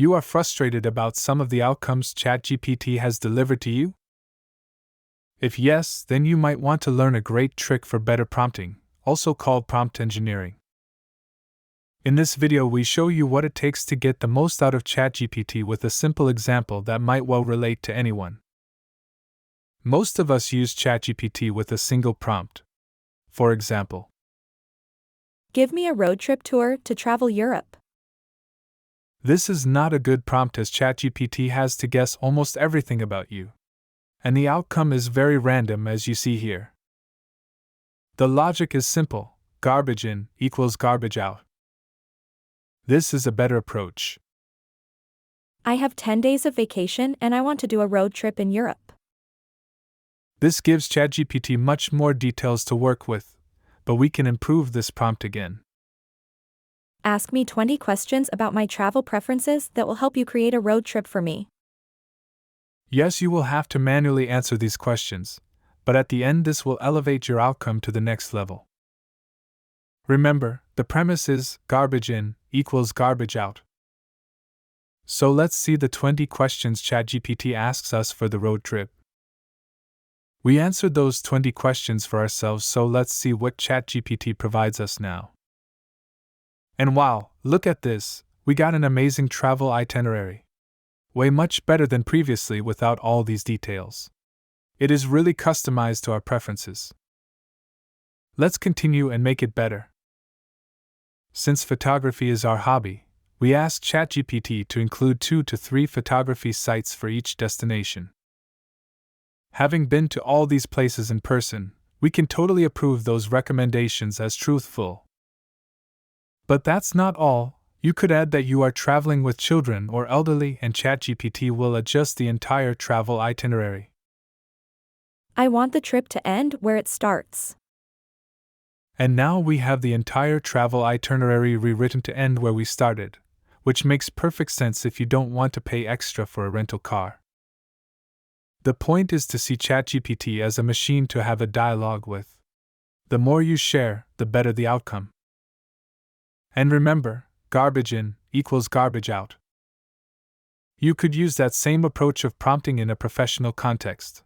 You are frustrated about some of the outcomes ChatGPT has delivered to you? If yes, then you might want to learn a great trick for better prompting, also called prompt engineering. In this video, we show you what it takes to get the most out of ChatGPT with a simple example that might well relate to anyone. Most of us use ChatGPT with a single prompt. For example, give me a road trip tour to travel Europe. This is not a good prompt as ChatGPT has to guess almost everything about you. And the outcome is very random as you see here. The logic is simple: garbage in equals garbage out. This is a better approach. I have 10 days of vacation and I want to do a road trip in Europe. This gives ChatGPT much more details to work with, but we can improve this prompt again. Ask me 20 questions about my travel preferences that will help you create a road trip for me. Yes, you will have to manually answer these questions, but at the end this will elevate your outcome to the next level. Remember, the premise is garbage in equals garbage out. So let's see the 20 questions ChatGPT asks us for the road trip. We answered those 20 questions for ourselves, so let's see what ChatGPT provides us now. And wow, look at this, we got an amazing travel itinerary. Way much better than previously without all these details. It is really customized to our preferences. Let's continue and make it better. Since photography is our hobby, we asked ChatGPT to include 2 to 3 photography sites for each destination. Having been to all these places in person, we can totally approve those recommendations as truthful. But that's not all. You could add that you are traveling with children or elderly, and ChatGPT will adjust the entire travel itinerary. I want the trip to end where it starts. And now we have the entire travel itinerary rewritten to end where we started, which makes perfect sense if you don't want to pay extra for a rental car. The point is to see ChatGPT as a machine to have a dialogue with. The more you share, the better the outcome. And remember, garbage in equals garbage out. You could use that same approach of prompting in a professional context.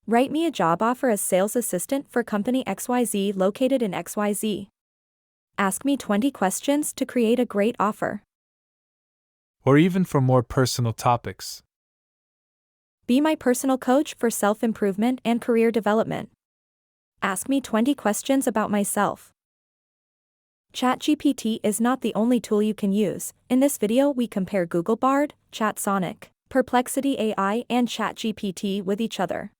Write me a job offer as sales assistant for company XYZ located in XYZ. Ask me 20 questions to create a great offer. Or even for more personal topics. Be my personal coach for self-improvement and career development. Ask me 20 questions about myself. ChatGPT is not the only tool you can use. In this video, we compare Google Bard, ChatSonic, Perplexity AI, and ChatGPT with each other.